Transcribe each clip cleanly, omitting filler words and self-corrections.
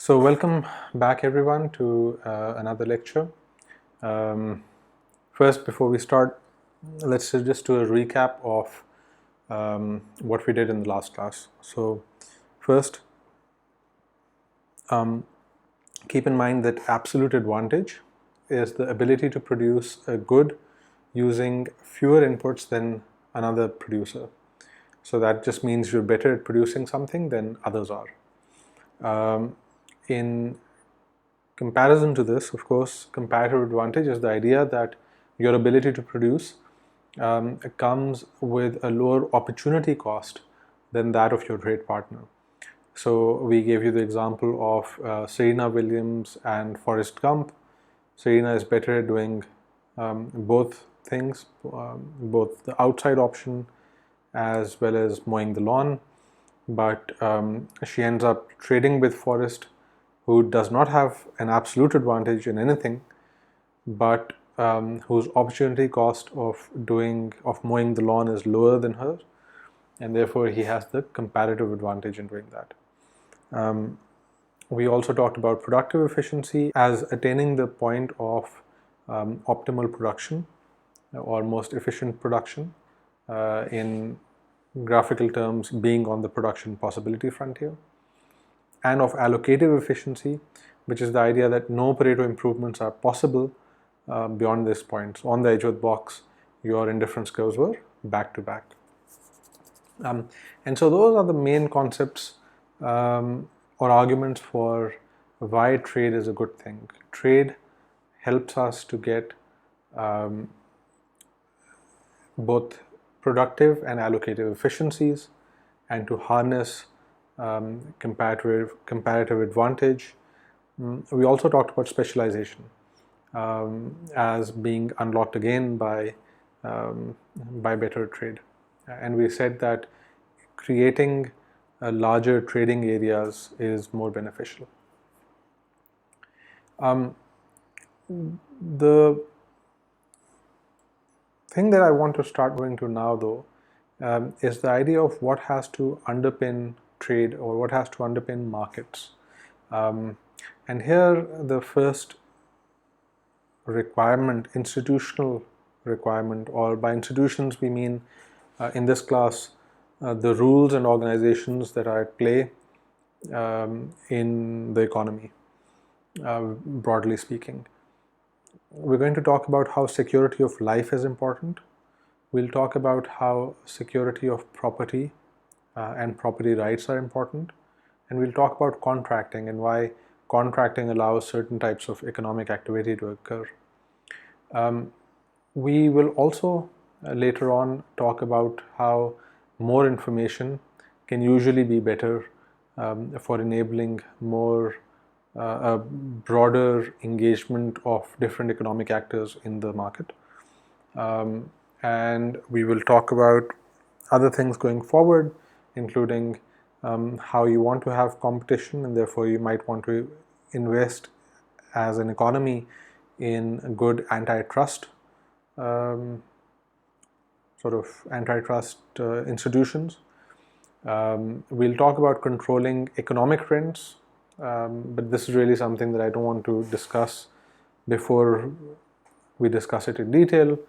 So welcome back everyone to another lecture. Um, First, before we start, let's just do a recap of what we did in the last class. So first, keep in mind that absolute advantage is the ability to produce a good using fewer inputs than another producer. So that just means you're better at producing something than others are. In comparison to this, of course, comparative advantage is the idea that your ability to produce comes with a lower opportunity cost than that of your trade partner. So we gave you the example of Serena Williams and Forrest Gump. Serena is better at doing both things, both the outside option as well as mowing the lawn, but she ends up trading with Forrest, who does not have an absolute advantage in anything, but whose opportunity cost of mowing the lawn is lower than hers, and therefore he has the comparative advantage in doing that. We also talked about productive efficiency as attaining the point of optimal production or most efficient production, in graphical terms being on the production possibility frontier, and of allocative efficiency, which is the idea that no Pareto improvements are possible beyond this point. So on the edge of the box, your indifference curves were back to back. And so those are the main concepts or arguments for why trade is a good thing. Trade helps us to get both productive and allocative efficiencies, and to harness comparative advantage. We also talked about specialization as being unlocked again by better trade, and we said that creating larger trading areas is more beneficial. The thing that I want to start going to now, though, is the idea of what has to underpin trade or what has to underpin markets. And here the first requirement, institutional requirement, or by institutions we mean in this class the rules and organizations that are at play in the economy, broadly speaking. We're going to talk about how security of life is important. We'll talk about how security of property and property rights are important. And we'll talk about contracting and why contracting allows certain types of economic activity to occur. We will also later on talk about how more information can usually be better for enabling more a broader engagement of different economic actors in the market. And we will talk about other things going forward, including how you want to have competition, and therefore you might want to invest as an economy in good antitrust institutions. We'll talk about controlling economic trends, but this is really something that I don't want to discuss before we discuss it in detail.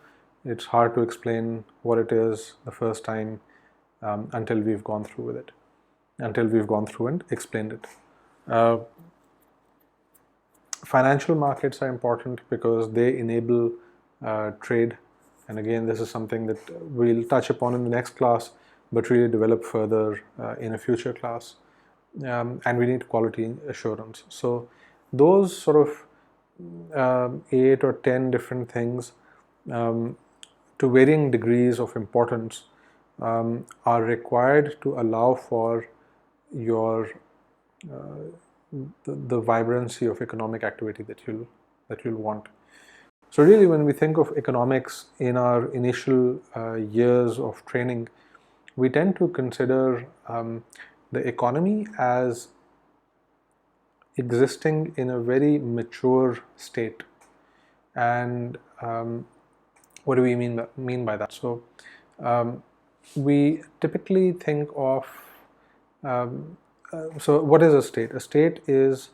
It's hard to explain what it is the first time until we've gone through with it, until we've gone through and explained it. Financial markets are important because they enable trade, and again this is something that we'll touch upon in the next class, but really develop further in a future class. And we need quality assurance. So those sort of 8 or 10 different things to varying degrees of importance are required to allow for your the vibrancy of economic activity that you'll want. So really, when we think of economics in our initial years of training, we tend to consider the economy as existing in a very mature state. And what do we mean by that? So we typically think of so what is a state? A state is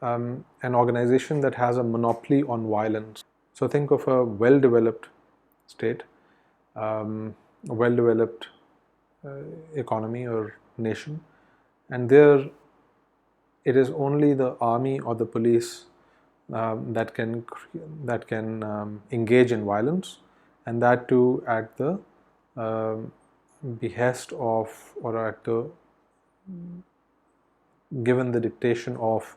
an organization that has a monopoly on violence. So think of a well-developed state, a well-developed economy or nation, and there it is only the army or the police that can engage in violence, and that too at the um behest of, or at the given the dictation of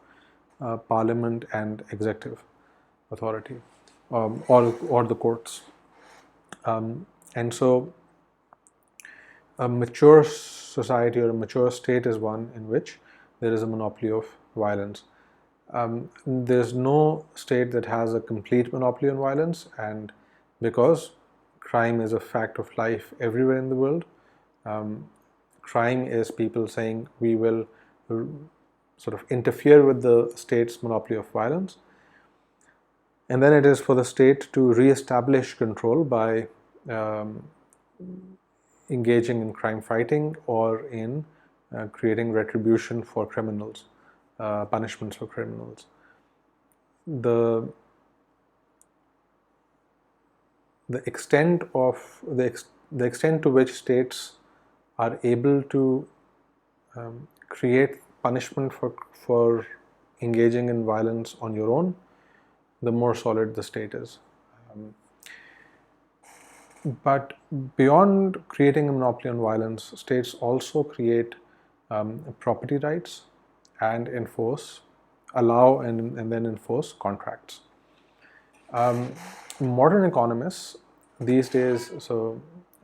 parliament and executive authority, or the courts. And so a mature society or a mature state is one in which there is a monopoly of violence. There's no state that has a complete monopoly on violence, and because crime is a fact of life everywhere in the world, crime is people saying we will sort of interfere with the state's monopoly of violence, and then it is for the state to re-establish control by engaging in crime fighting or in creating retribution for criminals, punishments for criminals. The extent of the extent to which states are able to create punishment for engaging in violence on your own, the more solid the state is. But beyond creating a monopoly on violence, states also create property rights and allow and then enforce contracts. Modern economists these days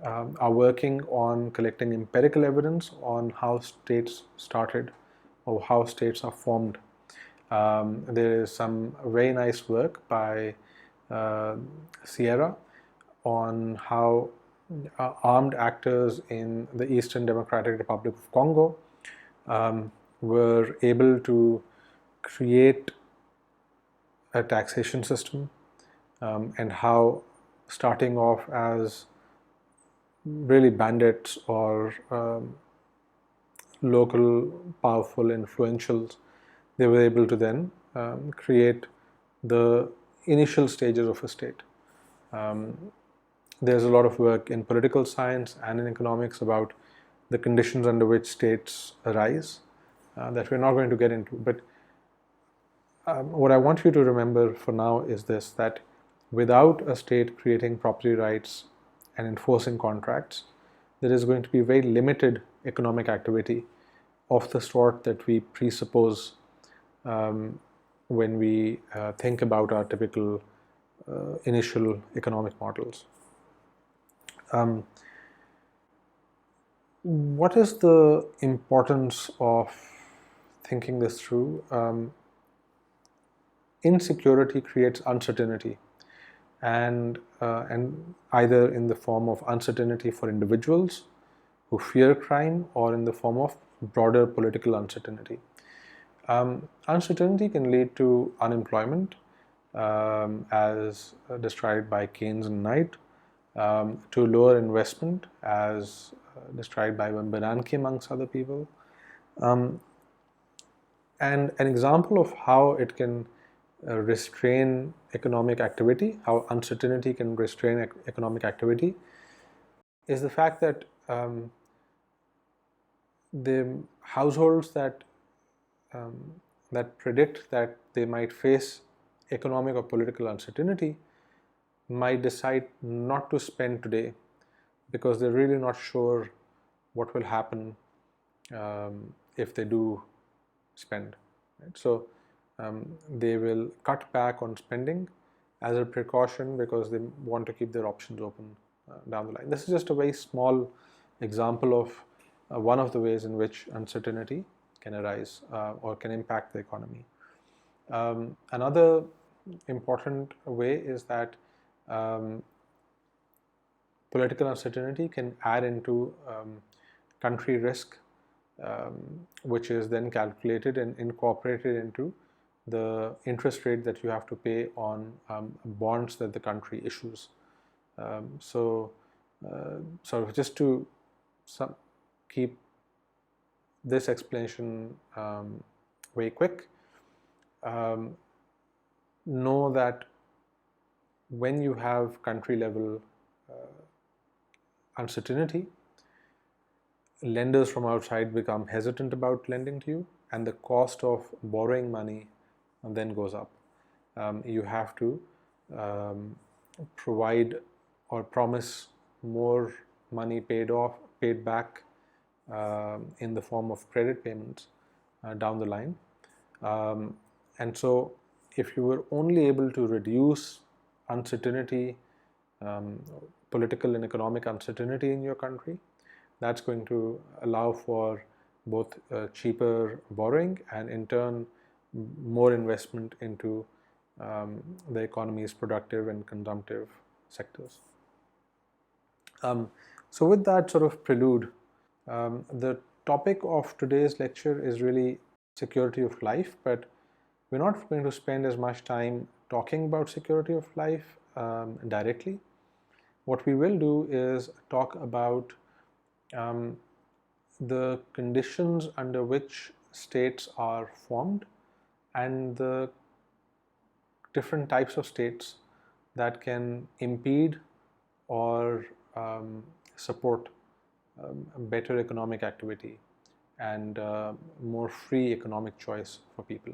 are working on collecting empirical evidence on how states started or how states are formed. There is some very nice work by Sierra on how armed actors in the Eastern Democratic Republic of Congo were able to create a taxation system, and how, starting off as really bandits or local powerful influentials, they were able to then create the initial stages of a state. There's a lot of work in political science and in economics about the conditions under which states arise that we're not going to get into. But what I want you to remember for now is this, that without a state creating property rights and enforcing contracts, there is going to be very limited economic activity of the sort that we presuppose when we think about our typical initial economic models. What is the importance of thinking this through? Insecurity creates uncertainty, and either in the form of uncertainty for individuals who fear crime, or in the form of broader political uncertainty. Uncertainty can lead to unemployment, as described by Keynes and Knight, to lower investment, as described by Bernanke amongst other people. And an example of how it can restrain economic activity, how uncertainty can restrain economic activity, is the fact that the households that predict that they might face economic or political uncertainty might decide not to spend today because they're really not sure what will happen if they do spend. Right? So they will cut back on spending as a precaution because they want to keep their options open down the line. This is just a very small example of one of the ways in which uncertainty can arise or can impact the economy. Another important way is that political uncertainty can add into country risk, which is then calculated and incorporated into the interest rate that you have to pay on bonds that the country issues. So just to keep this explanation very quick, know that when you have country level uncertainty, lenders from outside become hesitant about lending to you, and the cost of borrowing money then goes up. You have to provide or promise more money paid back in the form of credit payments down the line. And so if you were only able to reduce uncertainty, political and economic uncertainty in your country, that's going to allow for both cheaper borrowing and in turn more investment into the economy's productive and consumptive sectors. So with that sort of prelude, the topic of today's lecture is really security of life, but we're not going to spend as much time talking about security of life directly. What we will do is talk about the conditions under which states are formed and the different types of states that can impede or support better economic activity and more free economic choice for people.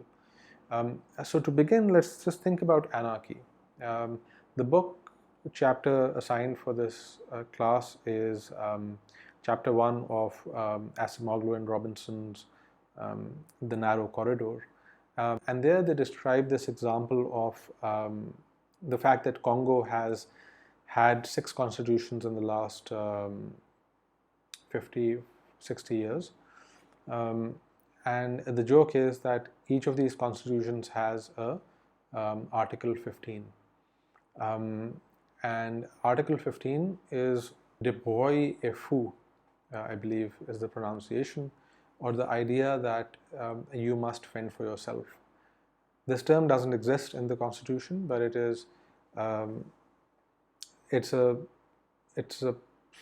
So to begin, let's just think about anarchy. The book chapter assigned for this class is chapter 1 of Acemoglu and Robinson's The Narrow Corridor. And there they describe this example of the fact that Congo has had 6 constitutions in the last 50, 60 years. And the joke is that each of these constitutions has a Article 15. And Article 15 is de bois et fou, I believe is the pronunciation, or the idea that you must fend for yourself. This term doesn't exist in the Constitution, but it is it's a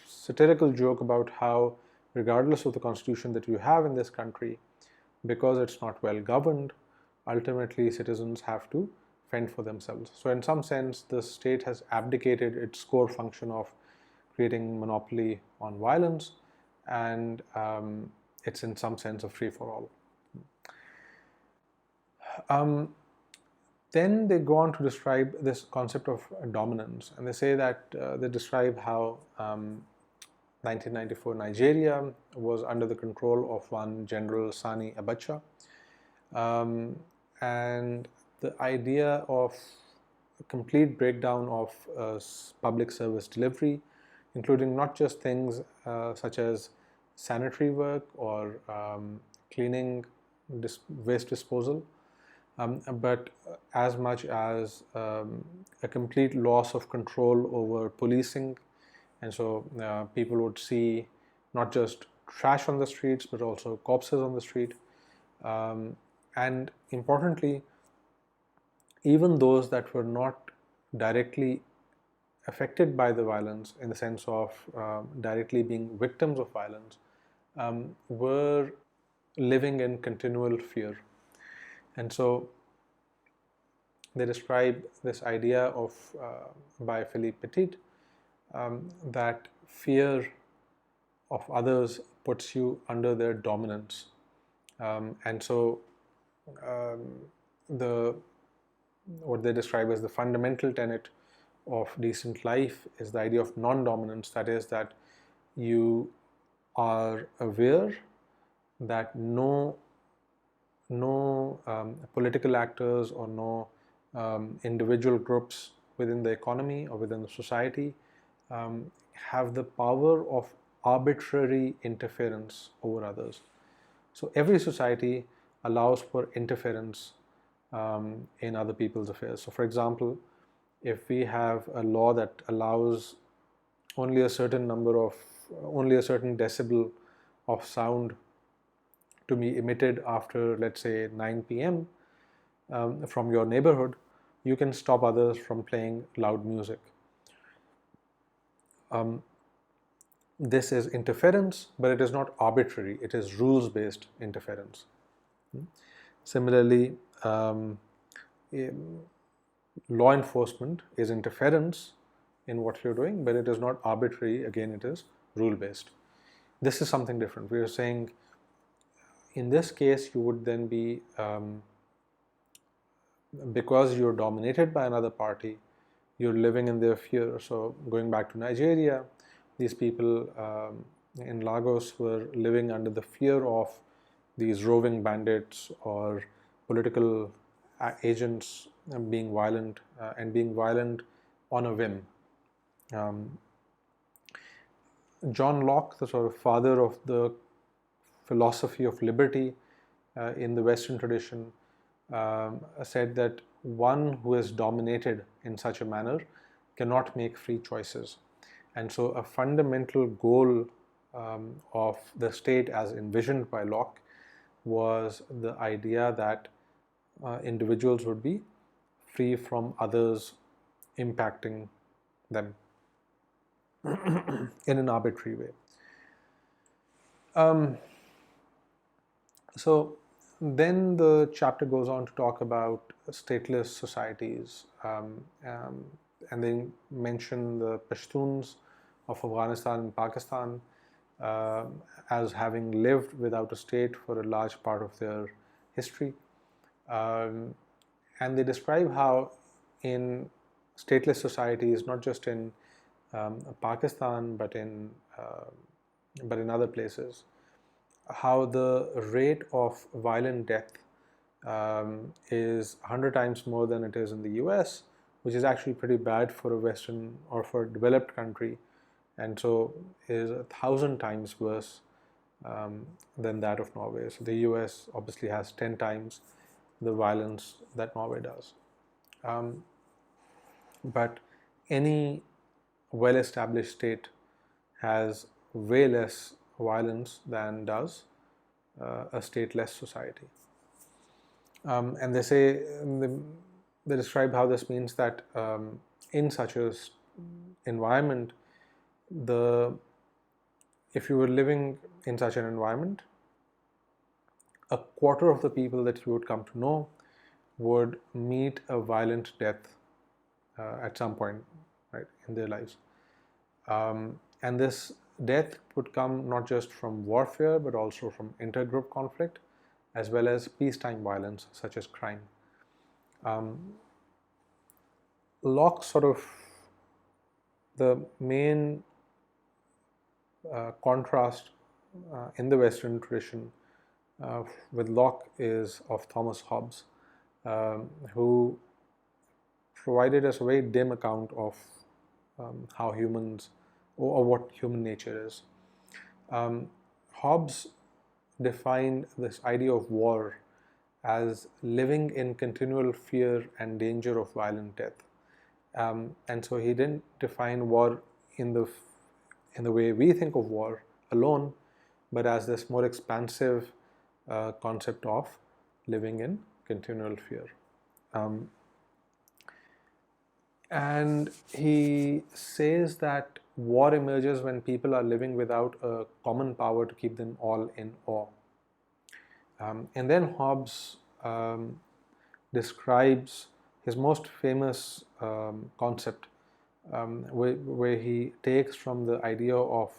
satirical joke about how, regardless of the constitution that you have in this country, because it's not well governed, ultimately citizens have to fend for themselves. So in some sense, the state has abdicated its core function of creating monopoly on violence, and it's in some sense a free-for-all. Then they go on to describe this concept of dominance, and they say that they describe how 1994 Nigeria was under the control of one General Sani Abacha, and the idea of a complete breakdown of public service delivery, including not just things such as sanitary work or cleaning, waste disposal, but as much as a complete loss of control over policing. And so people would see not just trash on the streets, but also corpses on the street. And importantly, even those that were not directly affected by the violence, in the sense of directly being victims of violence, were living in continual fear. And so they describe this idea of, by Philippe Petit, that fear of others puts you under their dominance. And so what they describe as the fundamental tenet of decent life is the idea of non-dominance. That is, that you are aware that no political actors or no individual groups within the economy or within the society have the power of arbitrary interference over others. So every society allows for interference in other people's affairs. So for example, if we have a law that allows only a certain decibel of sound to be emitted after, let's say, 9 p.m. From your neighborhood, you can stop others from playing loud music. This is interference, but it is not arbitrary. It is rules-based interference. Similarly, law enforcement is interference in what you're doing, but it is not arbitrary. Again, it is rule-based. This is something different. We are saying in this case, you would then be, because you're dominated by another party, you're living in their fear. So going back to Nigeria, these people in Lagos were living under the fear of these roving bandits or political agents being violent and being violent on a whim. John Locke, the sort of father of the philosophy of liberty in the Western tradition, said that one who is dominated in such a manner cannot make free choices. And so a fundamental goal of the state as envisioned by Locke was the idea that individuals would be free from others impacting them in an arbitrary way. So then the chapter goes on to talk about stateless societies, and they mention the Pashtuns of Afghanistan and Pakistan as having lived without a state for a large part of their history. And they describe how in stateless societies, not just in Pakistan, but in other places, how the rate of violent death is 100 times more than it is in the US, which is actually pretty bad for a Western or for a developed country, and so is 1,000 times worse than that of Norway. So the US obviously has 10 times the violence that Norway does. But any well-established state has way less violence than does a stateless society. And they say, they describe how this means that in such a environment, if you were living in such an environment, a quarter of the people that you would come to know would meet a violent death at some point, right, in their lives. And this death would come not just from warfare, but also from intergroup conflict, as well as peacetime violence, such as crime. Locke sort of, the main contrast in the Western tradition with Locke is of Thomas Hobbes, who provided us a very dim account of how humans, or what human nature is. Hobbes defined this idea of war as living in continual fear and danger of violent death. And so he didn't define war in the way we think of war alone, but as this more expansive concept of living in continual fear. And he says that war emerges when people are living without a common power to keep them all in awe. And then Hobbes describes his most famous concept, where he takes from the idea of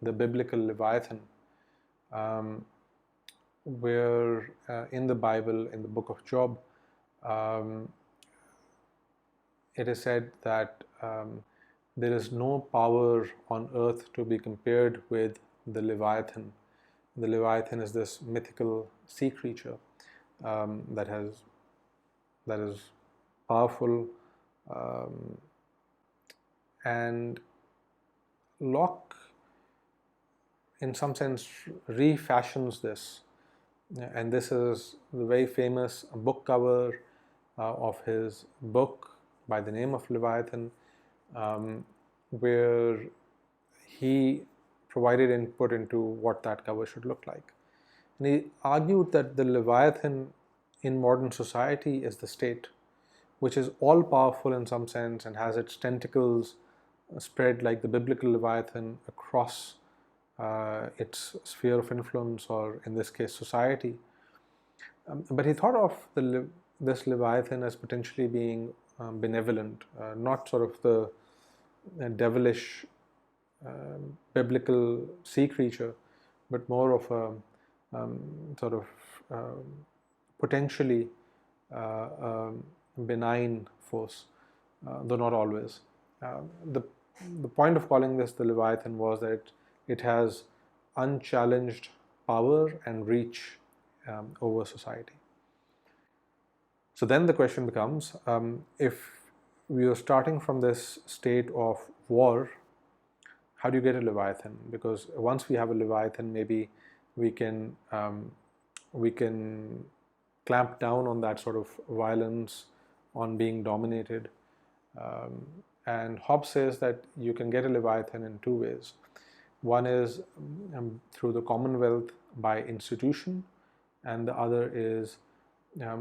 the biblical Leviathan, where in the Bible, in the book of Job, it is said that there is no power on earth to be compared with the Leviathan. The Leviathan is this mythical sea creature that is powerful, and Locke, in some sense, refashions this, and this is the very famous book cover of his book by the name of Leviathan, where he provided input into what that cover should look like. And he argued that the Leviathan in modern society is the state, which is all powerful in some sense and has its tentacles spread like the biblical Leviathan across its sphere of influence, or in this case, society. But he thought of this Leviathan as potentially being benevolent, not sort of the devilish biblical sea creature, but more of a sort of potentially benign force, though not always. The point of calling this the Leviathan was that it has unchallenged power and reach over society. So then the question becomes, if we are starting from this state of war, how do you get a Leviathan? Because once we have a Leviathan, maybe we can clamp down on that sort of violence, on being dominated. And Hobbes says that you can get a Leviathan in two ways. One is through the Commonwealth by institution, and the other is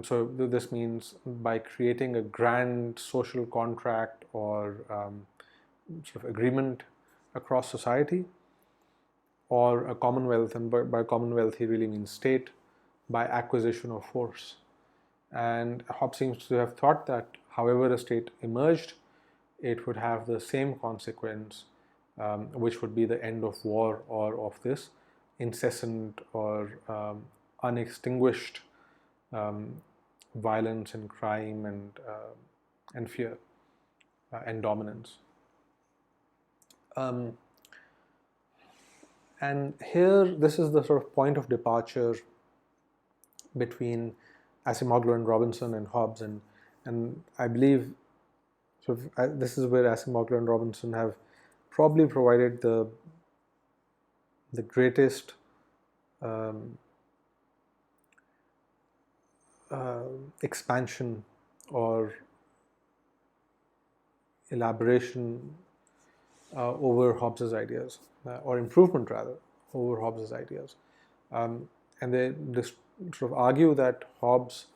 so this means by creating a grand social contract or sort of agreement across society, or a commonwealth, and by commonwealth he really means state, by acquisition of force. And Hobbes seems to have thought that however a state emerged, it would have the same consequence, which would be the end of war or of this incessant or unextinguished violence and crime and fear and dominance. And here, this is the sort of point of departure between Acemoglu and Robinson and Hobbes, and I believe sort of, this is where Acemoglu and Robinson have probably provided the greatest expansion or elaboration over Hobbes's ideas, or improvement rather over Hobbes's ideas. And they sort of argue that Hobbes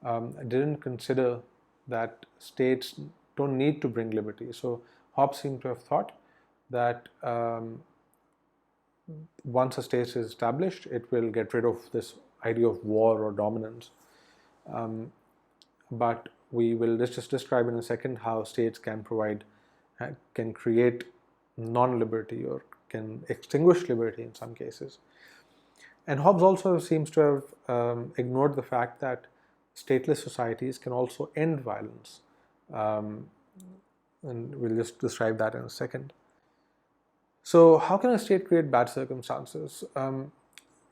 didn't consider that states don't need to bring liberty. So Hobbes seemed to have thought that once a state is established, it will get rid of this idea of war or dominance. But we will just describe in a second how states can create non-liberty or can extinguish liberty in some cases. And Hobbes also seems to have ignored the fact that stateless societies can also end violence. And we'll just describe that in a second. So how can a state create bad circumstances?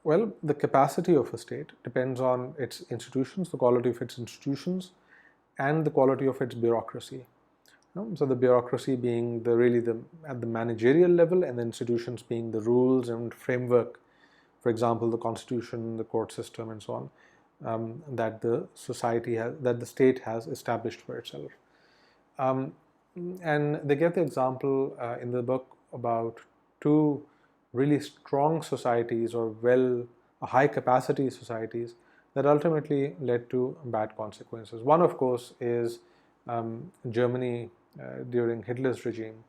Well, the capacity of a state depends on its institutions, the quality of its institutions, and the quality of its bureaucracy. So the bureaucracy being at the managerial level, and the institutions being the rules and framework, for example, the constitution, the court system, and so on, that the state has established for itself. And they give the example in the book about two really strong societies, or high capacity societies, that ultimately led to bad consequences. One, of course, is Germany during Hitler's regime,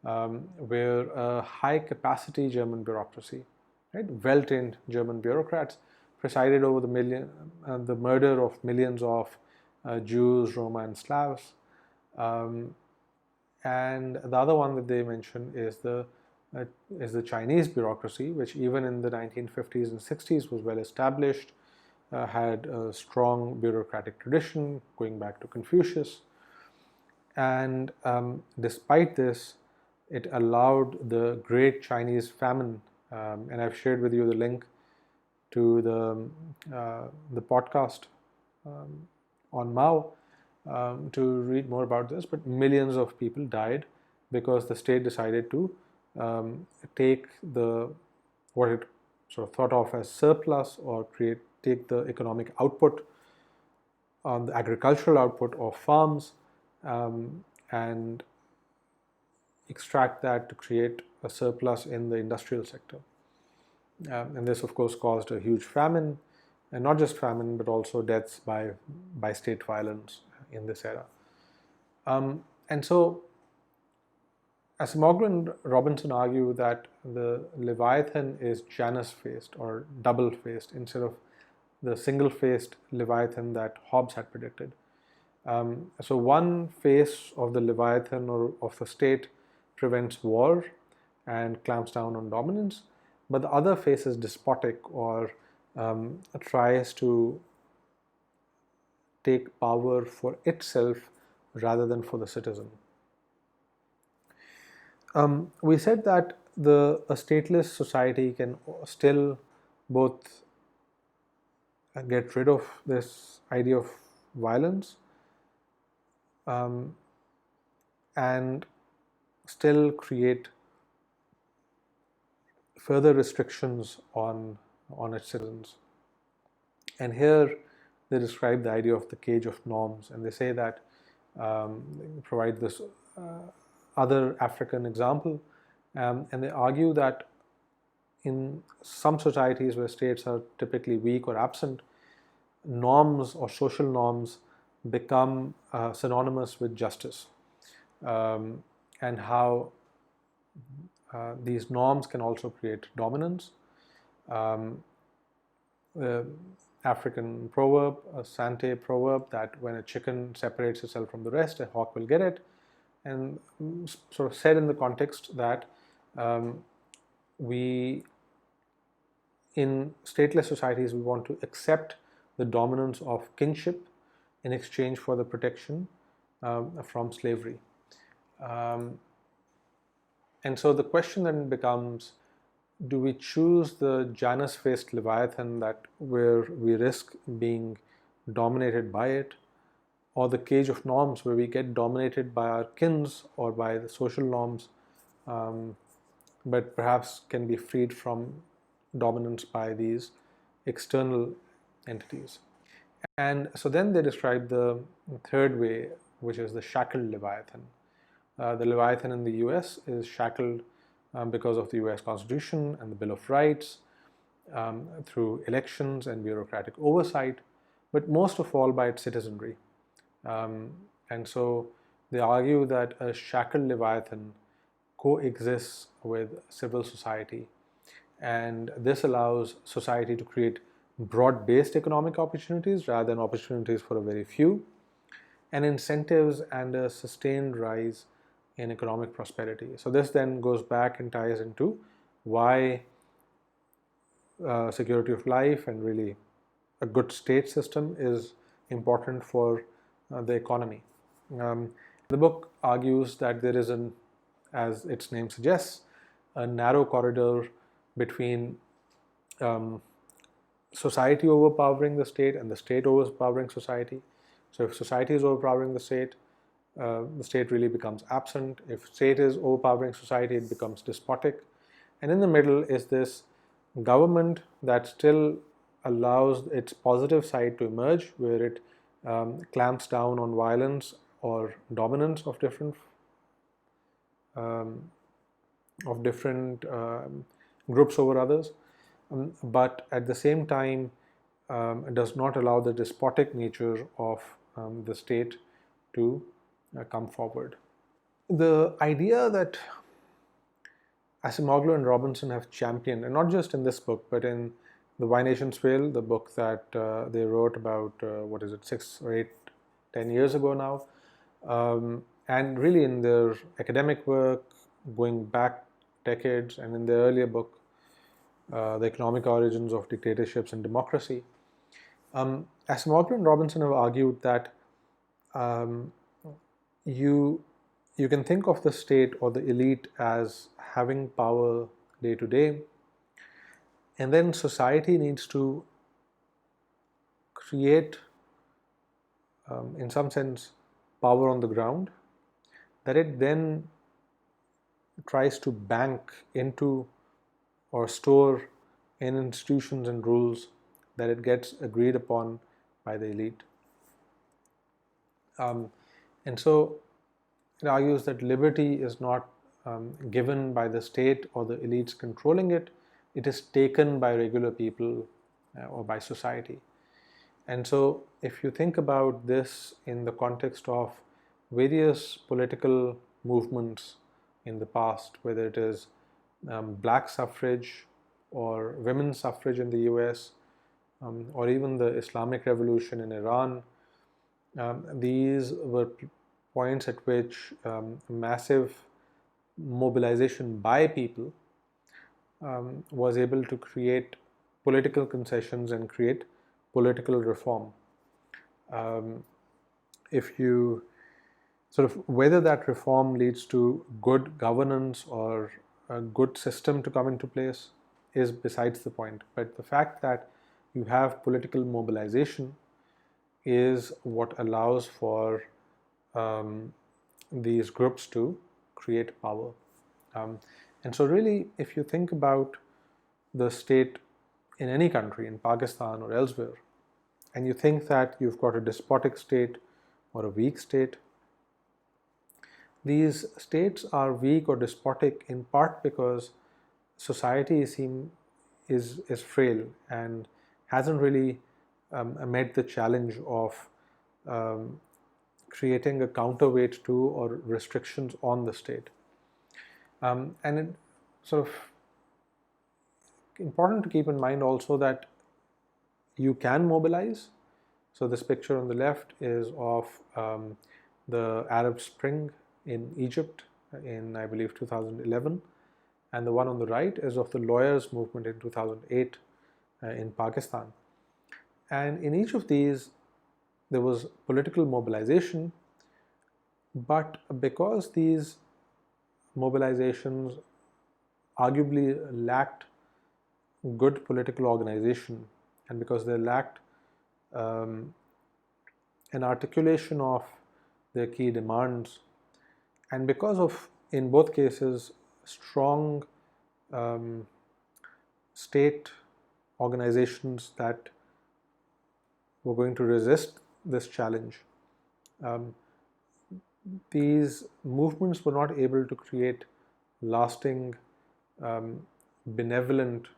where a high capacity German bureaucracy, right, well-trained German bureaucrats, presided over the murder of millions of Jews, Roma, and Slavs. And the other one that they mention is the Chinese bureaucracy, which even in the 1950s and 60s was well established, had a strong bureaucratic tradition going back to Confucius. And despite this, it allowed the Great Chinese Famine, and I've shared with you the link to the podcast on Mao to read more about this. But millions of people died because the state decided to take what it sort of thought of as surplus, or take the economic output, the agricultural output of farms, and extract that to create a surplus in the industrial sector. And this, of course, caused a huge famine, and not just famine, but also deaths by state violence in this era. And so Acemoglu and Robinson argue that the Leviathan is Janus-faced or double-faced instead of the single-faced Leviathan that Hobbes had predicted. So one face of the Leviathan or of the state prevents war and clamps down on dominance, but the other face is despotic or tries to take power for itself rather than for the citizen. We said that a stateless society can still both get rid of this idea of violence and still create further restrictions on its citizens. And here they describe the idea of the cage of norms, and they say that they provide this other African example, and they argue that in some societies where states are typically weak or absent, norms or social norms become synonymous with justice, and how these norms can also create dominance. The African proverb, a Sante proverb, that when a chicken separates itself from the rest, a hawk will get it, and sort of said in the context that we, in stateless societies, we want to accept the dominance of kingship in exchange for the protection from slavery. And so the question then becomes, do we choose the Janus-faced Leviathan that where we risk being dominated by it, or the cage of norms where we get dominated by our kins or by the social norms, but perhaps can be freed from dominance by these external entities? And so then they describe the third way, which is the shackled Leviathan. The Leviathan in the US is shackled because of the US Constitution and the Bill of Rights, through elections and bureaucratic oversight, but most of all by its citizenry. And so they argue that a shackled Leviathan coexists with civil society, and this allows society to create broad-based economic opportunities rather than opportunities for a very few, and incentives and a sustained rise in economic prosperity. So this then goes back and ties into why security of life and really a good state system is important for the economy. The book argues that there is as its name suggests, a narrow corridor between society overpowering the state and the state overpowering society. So if society is overpowering the state really becomes absent. If state is overpowering society, it becomes despotic. And in the middle is this government that still allows its positive side to emerge, where it clamps down on violence or dominance of different groups over others, but at the same time does not allow the despotic nature of the state to come forward. The idea that Acemoglu and Robinson have championed, and not just in this book, but in The Why Nations Fail, the book that they wrote about, 6 or 8, 10 years ago now, and really in their academic work, going back decades, and in their earlier book, The Economic Origins of Dictatorships and Democracy, Acemoglu and Robinson have argued that you can think of the state or the elite as having power day to day, and then society needs to create, in some sense, power on the ground that it then tries to bank into or store in institutions and rules that it gets agreed upon by the elite. And so it argues that liberty is not given by the state or the elites controlling it, it is taken by regular people or by society. And so if you think about this in the context of various political movements in the past, whether it is black suffrage or women's suffrage in the US, or even the Islamic Revolution in Iran. These were points at which massive mobilization by people was able to create political concessions and create political reform. If you sort of whether that reform leads to good governance or a good system to come into place is besides the point. But the fact that you have political mobilization is what allows for these groups to create power. And so really, if you think about the state in any country, in Pakistan or elsewhere, and you think that you've got a despotic state or a weak state, these states are weak or despotic in part because society is frail and hasn't really met the challenge of creating a counterweight to or restrictions on the state. And it sort of important to keep in mind also that you can mobilize. So this picture on the left is of the Arab Spring in Egypt in, I believe, 2011, and the one on the right is of the lawyers' movement in 2008 in Pakistan. And in each of these, there was political mobilization, but because these mobilizations arguably lacked good political organization, and because they lacked an articulation of their key demands, and because of, in both cases, strong state organizations that were going to resist this challenge, these movements were not able to create lasting, benevolent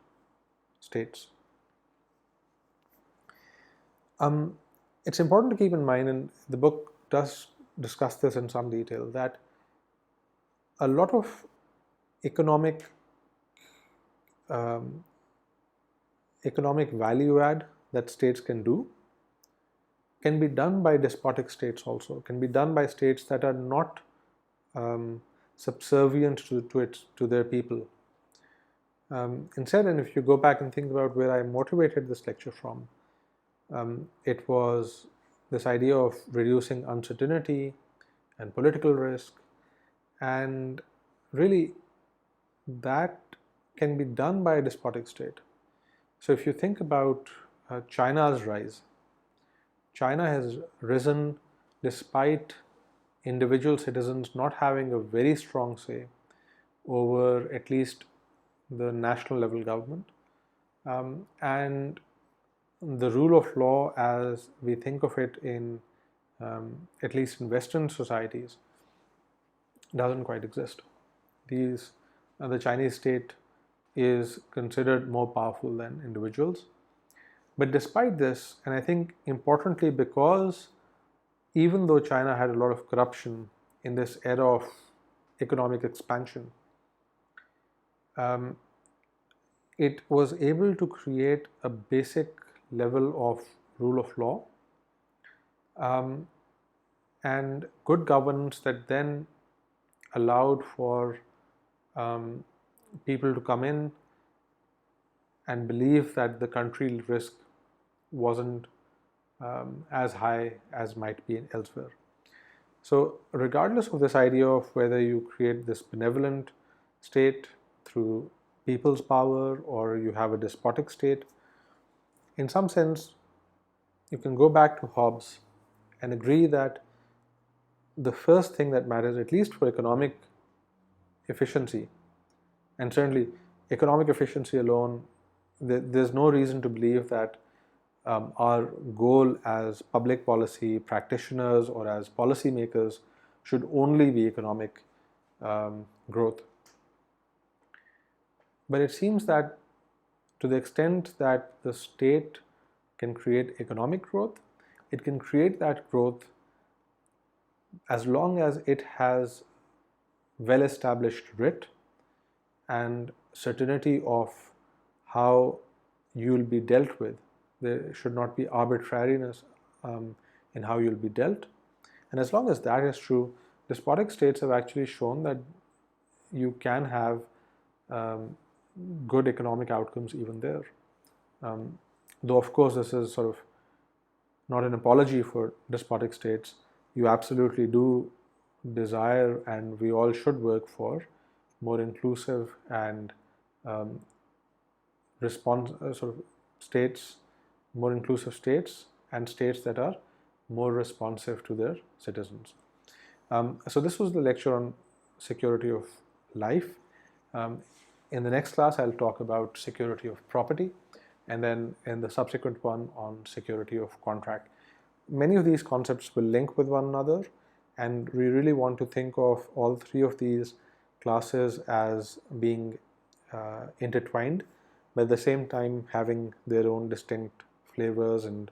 states. It's important to keep in mind, and the book does discuss this in some detail, that a lot of economic value add that states can do can be done by despotic states also, can be done by states that are not subservient to their people. Instead, and if you go back and think about where I motivated this lecture from, it was this idea of reducing uncertainty and political risk, and really that can be done by a despotic state. So if you think about China's rise, China has risen despite individual citizens not having a very strong say over at least the national level government, and the rule of law as we think of it in at least in Western societies doesn't quite exist. The Chinese state is considered more powerful than individuals. But despite this, and I think importantly because even though China had a lot of corruption in this era of economic expansion, it was able to create a basic level of rule of law and good governance that then allowed for people to come in and believe that the country risk wasn't as high as might be elsewhere. So regardless of this idea of whether you create this benevolent state through people's power or you have a despotic state, in some sense you can go back to Hobbes and agree that the first thing that matters, at least for economic efficiency, and certainly economic efficiency alone, there's no reason to believe that our goal as public policy practitioners or as policymakers should only be economic growth. But it seems that to the extent that the state can create economic growth, it can create that growth as long as it has well-established writ and certainty of how you will be dealt with There should not be arbitrariness in how you'll be dealt. And as long as that is true, despotic states have actually shown that you can have good economic outcomes even there. Though, of course, this is sort of not an apology for despotic states. You absolutely do desire, and we all should work for more inclusive and sort of states, more inclusive states, and states that are more responsive to their citizens. So this was the lecture on security of life. In the next class, I'll talk about security of property, and then in the subsequent one on security of contract. Many of these concepts will link with one another, and we really want to think of all three of these classes as being intertwined, but at the same time having their own distinct flavors and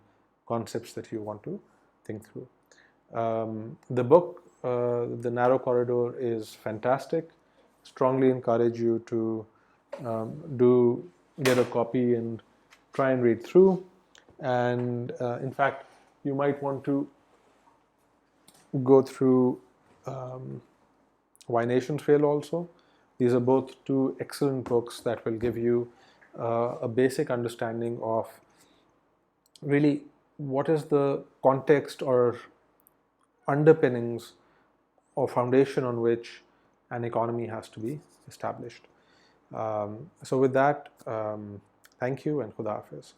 concepts that you want to think through. The book, The Narrow Corridor, is fantastic. Strongly encourage you to get a copy and try and read through. And in fact, you might want to go through Why Nations Fail also. These are both two excellent books that will give you a basic understanding of really what is the context or underpinnings or foundation on which an economy has to be established. So with that, thank you and Khuda Hafiz.